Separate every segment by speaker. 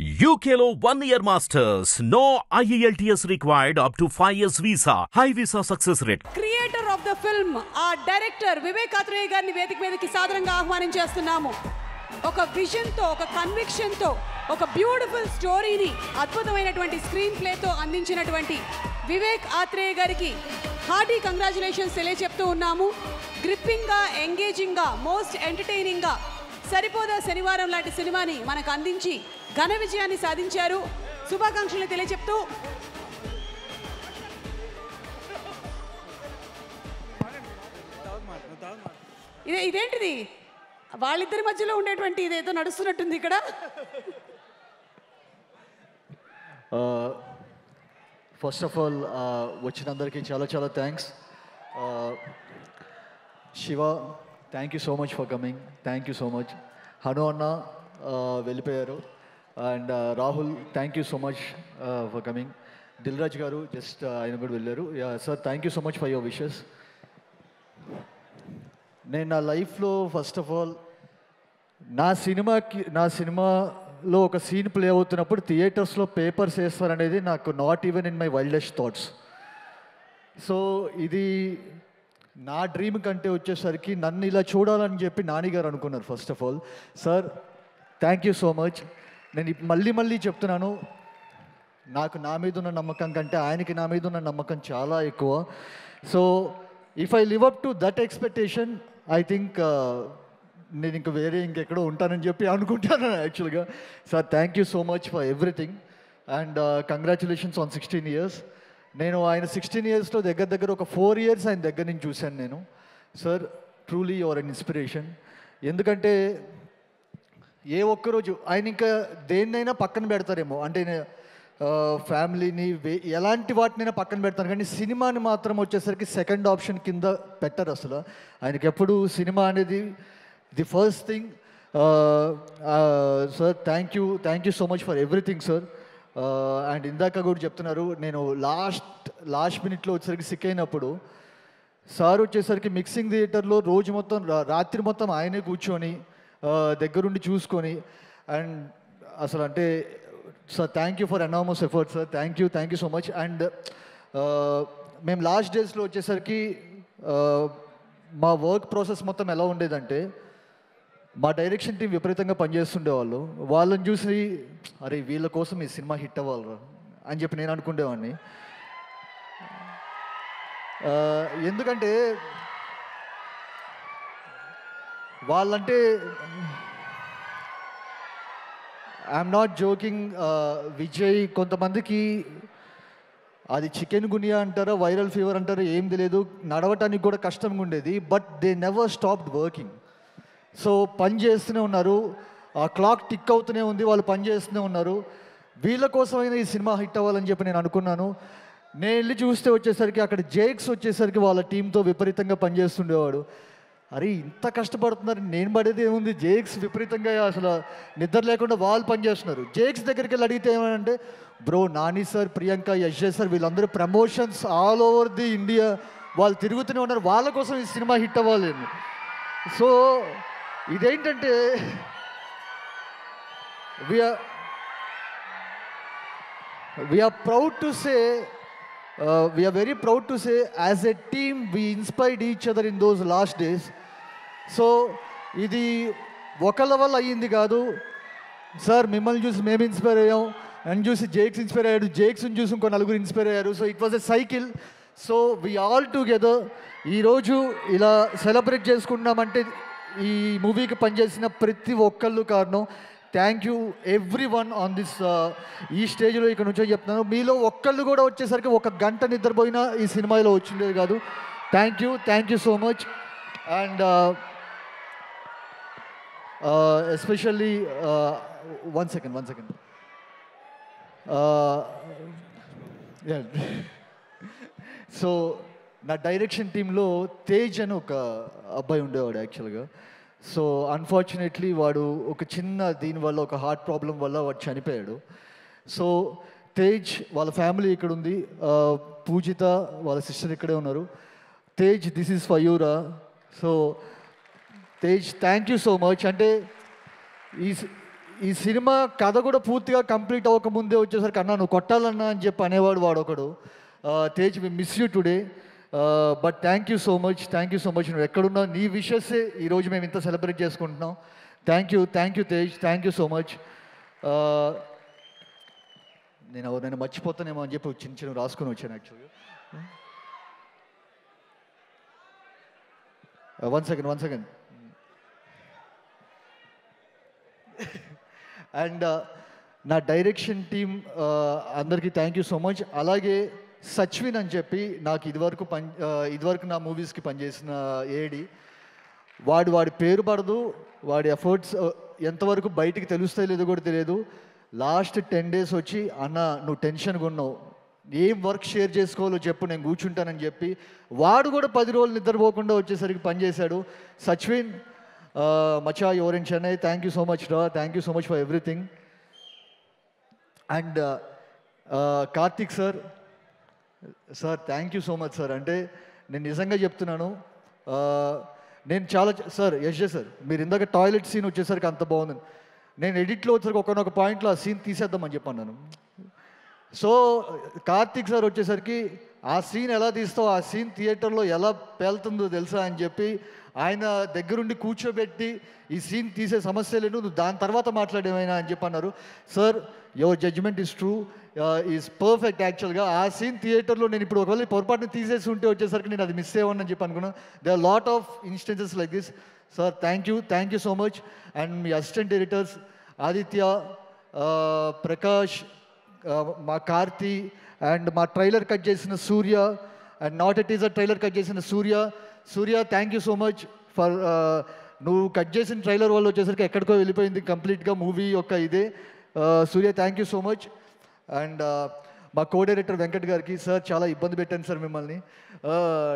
Speaker 1: UKLO 1 year masters. No IELTS required up to 5 years visa. High visa success rate.
Speaker 2: Creator of the film, our director Vivek Athreya గారిని వేదిక మీదకి సాదరంగా ఆహ్వానించేస్తున్నాము. ఒక vision తో, ఒక conviction తో, ఒక బ్యూటిఫుల్ స్టోరీని అద్భుతమైనటువంటి స్క్రీన్ ప్లే తో అందించినటువంటి వివేక్ ఆత్రేయ గారికి హార్టీ కంగ్రాచులేషన్స్ తెలియజెప్తూ ఉన్నాము. గ్రిప్పింగ్ గా, ఎంగేజింగ్ గా, మోస్ట్ ఎంటర్టైనింగ్ గా సరిపోదా శనివారం లాంటి సినిమాని మనకు అందించి ఘన విజయాన్ని సాధించారు. శుభాకాంక్షలు తెలియజెప్తూ ఇదేంటిది వాళ్ళిద్దరి మధ్యలో ఉండేటువంటి ఇదేదో నడుస్తున్నట్టుంది ఇక్కడ.
Speaker 3: ఫస్ట్ ఆఫ్ ఆల్ వచ్చినందరికీ చాలా చాలా thanks. Shiva, thank you so much for coming. Thank you so much. Hanu అన్న వెళ్ళిపోయారు. And Rahul, thank you so much for coming. Dilraj గారు జస్ట్ ఆయన కూడా వెళ్ళారు. Sir, thank you so much for your wishes. నేను నా లైఫ్లో ఫస్ట్ ఆఫ్ ఆల్ నా సినిమాలో ఒక సీన్ ప్లే అవుతున్నప్పుడు థియేటర్స్లో పేపర్స్ వేస్తారనేది నాకు not even in my wildest thoughts. So ఇది నా డ్రీమ్ కంటే వచ్చేసరికి నన్ను ఇలా చూడాలని చెప్పి నానిగారు అనుకున్నారు. First of all sir, thank you so much. నేను మళ్ళీ చెప్తున్నాను, నాకు నా మీద ఉన్న నమ్మకం కంటే ఆయనకి నా మీద ఉన్న నమ్మకం చాలా ఎక్కువ. So if I live up to that expectation, I think నేను ఇంకెక్కడో ఉంటానని చెప్పి అనుకుంటాను యాక్చువల్గా. Sir, thank you so much for everything and congratulations on 16 years. నేను ఆయన 16 yearsలో దగ్గర ఒక 4 years ఆయన దగ్గర నుంచి చూశాను నేను. Sir, truly your an inspiration. ఎందుకంటే ఏ ఒక్కరోజు ఆయన ఇంకా దేన్నైనా పక్కన పెడతారేమో, అంటే ఫ్యామిలీని ఎలాంటి వాటినైనా పక్కన పెడతాను, కానీ సినిమాని మాత్రం వచ్చేసరికి సెకండ్ ఆప్షన్ కింద పెట్టరు అసలు. ఆయనకి ఎప్పుడు సినిమా అనేది the first thing. Sir, thank you so much for everything sir. And ఇందాక కూడా చెప్తున్నారు, నేను లాస్ట్ మినిట్లో వచ్చేసరికి సిక్ అయినప్పుడు సార్ వచ్చేసరికి మిక్సింగ్ థియేటర్లో రోజు మొత్తం రాత్రి మొత్తం ఆయనే కూర్చొని దగ్గరుండి చూసుకొని, అండ్ అసలు అంటే sir, thank you for enormous effort sir. Thank you so much. And మేము లాస్ట్ డేస్లో వచ్చేసరికి మా వర్క్ ప్రాసెస్ మొత్తం ఎలా ఉండేదంటే, మా డైరెక్షన్ టీం విపరీతంగా పనిచేస్తుండేవాళ్ళు. వాళ్ళని చూసి అరే వీళ్ళ కోసం ఈ సినిమా హిట్ అవ్వాలి అని చెప్పి నేను అనుకునేవాడిని. ఎందుకంటే వాళ్ళంటే ఐఎమ్ నాట్ జోకింగ్. విజయ్ కొంతమందికి అది చికెన్ గునియా అంటారా, వైరల్ ఫీవర్ అంటారా ఏం తెలియదు, నడవటానికి కూడా కష్టంగా ఉండేది. But they never stopped working. So పని చేస్తూనే ఉన్నారు, ఆ క్లాక్ టిక్ అవుతూనే ఉంది, వాళ్ళు పని చేస్తూనే ఉన్నారు. వీళ్ళ కోసమైనా ఈ సినిమా హిట్ అవ్వాలని చెప్పి నేను అనుకున్నాను. నేను వెళ్ళి చూస్తే వచ్చేసరికి అక్కడ జేక్స్ వచ్చేసరికి వాళ్ళ టీంతో విపరీతంగా పనిచేస్తుండేవాడు. అరే ఇంత కష్టపడుతున్నారు, నేను పడేది ఏముంది, జేక్స్ విపరీతంగా అసలు నిద్ర లేకుండా వాళ్ళు పనిచేస్తున్నారు. జేక్స్ దగ్గరికి వెళ్ళి అడిగితే ఏమంటే, bro Nani sir, Priyanka, Yash sir వీళ్ళందరూ promotions all over the India వాళ్ళు తిరుగుతూనే ఉన్నారు, వాళ్ళ కోసం ఈ సినిమా హిట్ అవ్వాలి. సో ఇదేంటంటే we are very proud to say as a team we inspired each other in those last days. So ఇది ఒకళ్ళ వల్ల అయ్యింది కాదు సార్. మిమ్మల్ని చూసి మేము ఇన్స్పైర్ అయ్యాం, నన్ను చూసి జేక్స్ ఇన్స్పైర్ అయ్యాడు, జేక్స్ని చూసి ఇంకో నలుగురు ఇన్స్పైర్ అయ్యారు. So it was a cycle. So we all together ఈరోజు ఇలా సెలబ్రేట్ చేసుకున్నామంటే ఈ మూవీకి పనిచేసిన ప్రతి ఒక్కళ్ళు కారణం. Thank you every one on this. ఈ స్టేజ్లో ఇక్కడ నుంచో చెప్తున్నాను, మీలో ఒక్కళ్ళు కూడా వచ్చేసరికి ఒక గంట నిద్రపోయినా ఈ సినిమాలో వచ్చిండేది కాదు. Thank you so much. And especially one second so నా డైరెక్షన్ టీంలో తేజ్ అని ఒక అబ్బాయి ఉండేవాడు యాక్చువల్గా. సో అన్ఫార్చునేట్లీ వాడు ఒక చిన్న దీనివల్ల, ఒక హార్ట్ ప్రాబ్లం వల్ల వాడు చనిపోయాడు. సో తేజ్ వాళ్ళ ఫ్యామిలీ ఇక్కడ ఉంది, పూజిత వాళ్ళ సిస్టర్ ఇక్కడే ఉన్నారు. Tej, this is for you రా. So Tej, thank you so much. అంటే ఈ సినిమా కథ కూడా పూర్తిగా కంప్లీట్ అవ్వకముందే వచ్చేసరికి అన్నా నువ్వు కొట్టాలన్నా అని చెప్పి అనేవాడు వాడొకడు. Tej we miss you today, but thank you so much నువ్వు ఎక్కడున్నా నీ విషెస్సే ఈరోజు మేము ఇంత సెలబ్రేట్ చేసుకుంటున్నాం. Thank you Tej, thank you so much. నేను మర్చిపోతానేమో అని చెప్పి చిన్న రాసుకొని వచ్చాను యాక్చువల్గా. One second. అండ్ నా డైరెక్షన్ టీమ్ అందరికీ థ్యాంక్ యూ సో మచ్. అలాగే సచ్విన్ అని చెప్పి నాకు ఇదివరకు నా మూవీస్కి పనిచేసిన ఏడి, వాడి పేరు పడదు, వాడి ఎఫర్ట్స్ ఎంతవరకు బయటికి తెలుస్తాయో లేదో కూడా తెలియదు. లాస్ట్ 10 days వచ్చి అన్న నువ్వు టెన్షన్గా ఉన్నావు, ఏం వర్క్ షేర్ చేసుకోవాలో చెప్పు నేను కూర్చుంటానని చెప్పి వాడు కూడా 10 రోజులు నిద్రపోకుండా వచ్చేసరికి పనిచేశాడు. సచ్విన్ మచా your in Chennai, thank you so much రా, thank you so much for everything. And Karthik sir thank you so much sir. అంటే నేను నిజంగా చెప్తున్నాను, నేను చాలా సార్ యశ్జే సార్ మీరు ఇందాక టాయిలెట్ సీన్ వచ్చేసరికి అంత బాగుంది. నేను ఎడిట్లో వచ్చేసరికి ఒకనొక పాయింట్లో ఆ సీన్ తీసేద్దామని చెప్పాను. సో కార్తిక్ సార్ వచ్చేసరికి ఆ సీన్ ఎలా తీస్తావు, ఆ సీన్ థియేటర్లో ఎలా పేలుతుందో తెలుసా అని చెప్పి ఆయన దగ్గరుండి కూర్చోబెట్టి ఈ సీన్ తీసే సమస్య లేదు, నువ్వు దాని తర్వాత మాట్లాడేమైనా అని చెప్పి అన్నారు. Sir your judgement is true, is perfect. యాక్చువల్గా ఆ సీన్ థియేటర్లో నేను ఇప్పుడు ఒకవేళ పొరపాటుని తీసేసి ఉంటే వచ్చేసరికి నేను అది మిస్ అయ్యాను అని చెప్పి అనుకున్నాను. They are lot of instances like this. Sir thank you so much. And మీ అసిస్టెంట్ ఎడిటర్స్ ఆదిత్య, ప్రకాష్, మా కార్తి, అండ్ మా ట్రైలర్ కట్ చేసిన Surya, and not a teaser trailer cut చేసిన Surya thank you so much for నువ్వు కట్ చేసిన ట్రైలర్ వల్ల వచ్చేసరికి ఎక్కడికో వెళ్ళిపోయింది కంప్లీట్గా మూవీ యొక్క ఇదే. Surya thank you so much. And మా కో డైరెక్టర్ వెంకట్ గారికి, సార్ చాలా ఇబ్బంది పెట్టాను సార్ మిమ్మల్ని,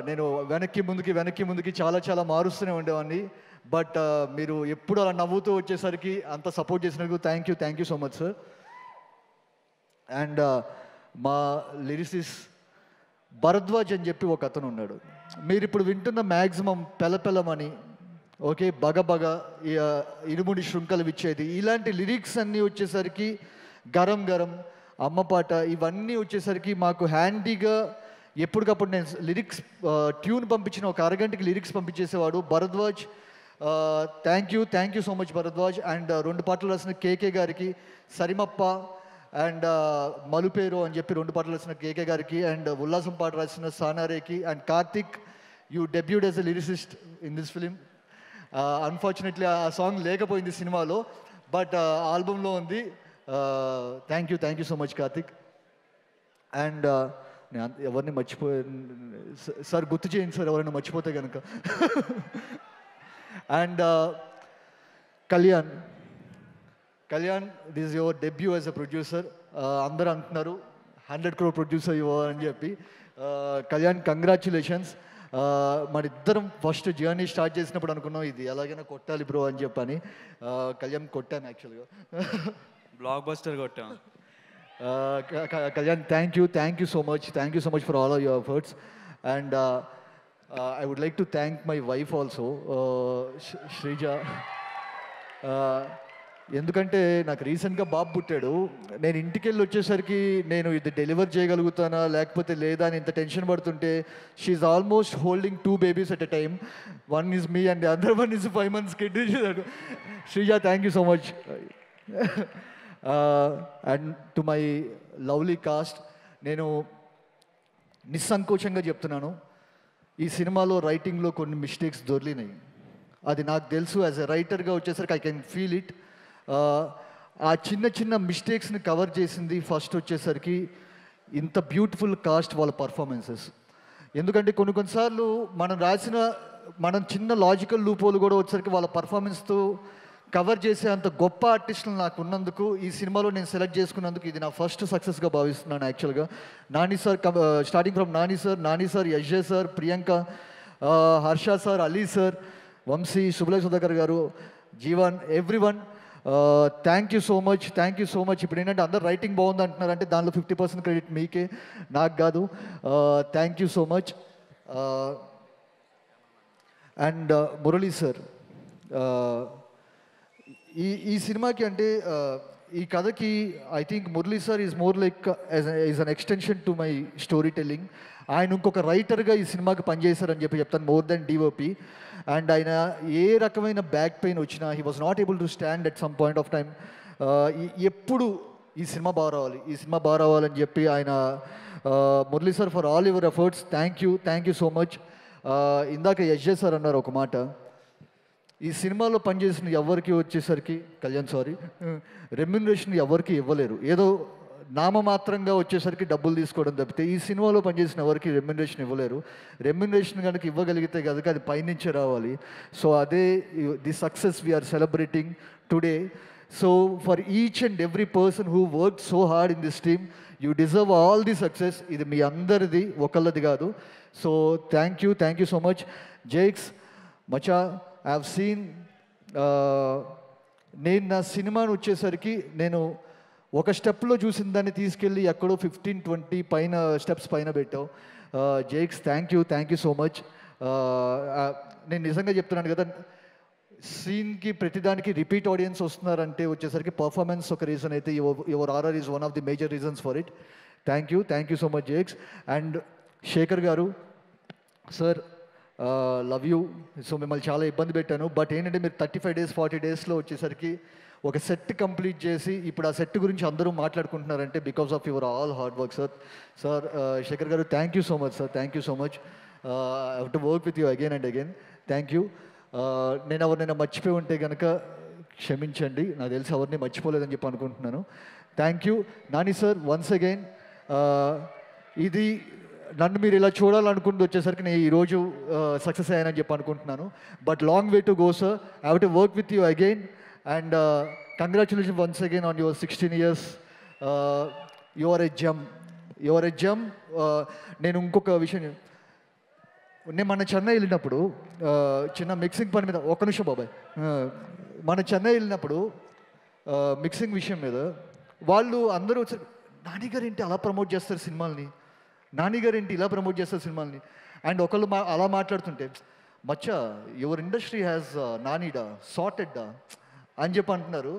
Speaker 3: నేను వెనక్కి ముందుకి చాలా మారుస్తూనే ఉండేవాడిని, బట్ మీరు ఎప్పుడు అలా నవ్వుతూ వచ్చేసరికి అంత సపోర్ట్ చేసినందుకు thank you so much sir. And మా లిరిసిస్ భరద్వాజ్ అని చెప్పి ఒక అతను ఉన్నాడు, మీరు ఇప్పుడు వింటున్న మ్యాక్సిమం పెలపెలమని, ఓకే, బగబగ, ఇరుముడి శృంఖలు విచ్చేది, ఇలాంటి లిరిక్స్ అన్నీ వచ్చేసరికి గరం అమ్మపాట, ఇవన్నీ వచ్చేసరికి మాకు హ్యాండీగా ఎప్పటికప్పుడు నేను లిరిక్స్ ట్యూన్ పంపించిన ఒక అరగంటకి లిరిక్స్ పంపించేసేవాడు Bharadwaj. Thank you so much Bharadwaj. And 2 పాటలు రాసిన కేకే గారికి, సరిమప్ప అండ్ మలుపేరు అని చెప్పి 2 పాటలు రాసిన కేకే గారికి, అండ్ ఉల్లాసం పాట రాసిన సానారేకి, and Karthik you debuted as a lyricist in this film. Unfortunately ఆ సాంగ్ లేకపోయింది సినిమాలో, బట్ ఆల్బంలో ఉంది. Thank you so much Karthik. And నేను ఎవరిని సార్ గుర్తు చేయండి సార్ ఎవరైనా మర్చిపోతే కనుక. And Kalyan, this your debut as a producer. అందరూ అంటున్నారు 100 crore ప్రొడ్యూసర్ యువర్ అని చెప్పి. కళ్యాణ్ కంగ్రాచులేషన్స్. మనిద్దరం ఫస్ట్ జర్నీ స్టార్ట్ చేసినప్పుడు అనుకున్నాం ఇది ఎలాగైనా కొట్టాలి బ్రో అని చెప్పని. కళ్యాణ్ కొట్టాను యాక్చువల్గా,
Speaker 4: బ్లాక్ బస్టర్ కొట్టాం.
Speaker 3: Kalyan thank you so much for all of your efforts. And I would like to thank my wife also, Shrija. ఎందుకంటే నాకు రీసెంట్గా బాబు పుట్టాడు. నేను ఇంటికి వెళ్ళి వచ్చేసరికి నేను ఇది డెలివర్ చేయగలుగుతానా లేకపోతే లేదా అని ఇంత టెన్షన్ పడుతుంటే, she almost holding 2 babies at a time. One is me and the other one is 5 months kid. Shrija, thank you so much. And to my lovely cast, నేను నిస్సంకోచంగా చెప్తున్నాను, ఈ సినిమాలో రైటింగ్లో కొన్ని మిస్టేక్స్ దొరికినాయి. అది నాకు తెలుసు, యాజ్ ఎ రైటర్గా వచ్చేసరికి ఐ కెన్ ఫీల్ ఇట్. ఆ చిన్న మిస్టేక్స్ని కవర్ చేసింది ఫస్ట్ వచ్చేసరికి ఇంత బ్యూటిఫుల్ కాస్ట్ వాళ్ళ పర్ఫార్మెన్సెస్. ఎందుకంటే కొన్నిసార్లు మనం చిన్న లాజికల్ లూపోలు కూడా వచ్చేసరికి వాళ్ళ పర్ఫార్మెన్స్తో కవర్ చేసే అంత గొప్ప ఆర్టిస్టులు నాకు ఉన్నందుకు ఈ సినిమాలో నేను సెలెక్ట్ చేసుకున్నందుకు ఇది నా ఫస్ట్ సక్సెస్గా భావిస్తున్నాను యాక్చువల్గా. Nani sir, starting from Nani sir, యశ్జే sir, Priyanka, Harsha sir, Ali sir, Vamsi, సుబలయ్ సుధాకర్ గారు, Jeevan, everyone, thank you so much. ఇప్పుడు ఏంటంటే అందరు రైటింగ్ బాగుంది అంటున్నారు, అంటే దానిలో 50% క్రెడిట్ మీకే, నాకు కాదు. Thank you so much. And Murali sir, ఈ సినిమాకి అంటే ఈ కథకి I think Murali sir is more like is an extension to my story telling. ఆయన ఇంకొక రైటర్గా ఈ సినిమాకి పనిచేశారని చెప్తాను, మోర్ దెన్ డిఓపి. అండ్ ఆయన ఏ రకమైన బ్యాక్ పెయిన్ వచ్చినా he was not able to stand at some point of time. ఎప్పుడు ఈ సినిమా బాగా రావాలని చెప్పి ఆయన Murali sir for all your efforts thank you so much. ఇందాక యశ్జే సార్ అన్నారు ఒక మాట, ఈ సినిమాలో పనిచేసిన ఎవరికి వచ్చేసరికి కళ్యాణ్ రెమ్యునరేషన్ ఎవరికి ఇవ్వలేరు, ఏదో నామమాత్రంగా వచ్చేసరికి డబ్బులు తీసుకోవడం తప్పితే ఈ సినిమాలో పనిచేసిన ఎవరికి రెమ్యునరేషన్ ఇవ్వలేరు. రెమ్యునరేషన్ కనుక ఇవ్వగలిగితే కనుక అది పైనుంచే రావాలి. సో అదే the success we are celebrating today. So for each and every person who work so hard in this team, you deserve all the success. ఇది మీ అందరిది, ఒకళ్ళది కాదు. So thank you so much. జైక్స్ మచా, ఐ హ్యావ్ సీన్, నేను నా సినిమాను వచ్చేసరికి నేను ఒక స్టెప్లో చూసిన దాన్ని తీసుకెళ్ళి ఎక్కడో 15-20 పైన స్టెప్స్ పైన పెట్టావు. జైక్స్ థ్యాంక్ యూ సో మచ్. నేను నిజంగా చెప్తున్నాను కదా, సీన్కి ప్రతిదానికి రిపీట్ ఆడియన్స్ వస్తున్నారంటే వచ్చేసరికి పర్ఫార్మెన్స్ ఒక రీజన్ అయితే, your RR is one of the major reasons for it. Thank you so much Jakes. And Shekhar గారు సార్, లవ్ యూ. సో మిమ్మల్ని చాలా ఇబ్బంది పెట్టాను, బట్ ఏంటంటే మీరు 35 days 40 daysలో వచ్చేసరికి ఒక సెట్ కంప్లీట్ చేసి ఇప్పుడు ఆ సెట్ గురించి అందరూ మాట్లాడుకుంటున్నారంటే because of your all hard work sir. Shekhar గారు thank you so much sir, thank you so much. I have to work with you again and again. Thank you. నేను ఎవరినైనా మర్చిపోయి ఉంటే కనుక క్షమించండి, నాకు తెలిసి ఎవరిని మర్చిపోలేదని చెప్పి అనుకుంటున్నాను. Thank you Nani sir once again. ఇది నన్ను మీరు ఇలా చూడాలనుకుంటూ వచ్చేసరికి నేను ఈరోజు సక్సెస్ అయ్యానని చెప్పి అనుకుంటున్నాను. But long way to go sir. I have to work with you again and congratulation once again on your 16 years. You are a gem. నేను ఇంకొక విషయం, నేను మన చెన్నై వెళ్ళినప్పుడు చిన్న మిక్సింగ్ పని మీద, ఒక్క నిమిషం బాబాయ్, మన చెన్నై వెళ్ళినప్పుడు మిక్సింగ్ విషయం మీద వాళ్ళు అందరూ వచ్చారు, నానిగారు ఏంటి అలా ప్రమోట్ చేస్తారు సినిమాల్ని, నానిగారు ఏంటి ఇలా ప్రమోట్ చేస్తారు సినిమాల్ని. అండ్ ఒకళ్ళు అలా మాట్లాడుతుంటే, మచ్చా యువర్ ఇండస్ట్రీ హ్యాస్ నానిడా సార్టెడ్డా అని చెప్పి అంటున్నారు.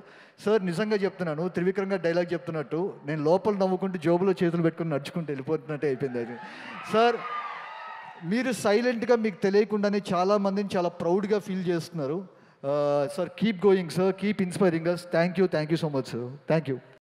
Speaker 3: సార్ నిజంగా చెప్తున్నాను, త్రివిక్రమ్ గారు డైలాగ్ చెప్తున్నట్టు నేను లోపల నవ్వుకుంటూ జోబులో చేతులు పెట్టుకుని నడుచుకుంటూ వెళ్ళిపోతున్నట్టే అయిపోయింది అది. సార్ మీరు సైలెంట్గా మీకు తెలియకుండానే చాలామందిని చాలా ప్రౌడ్గా ఫీల్ చేస్తున్నారు. Sir keep going sir, keep inspiring us. Thank you so much sir. Thank you.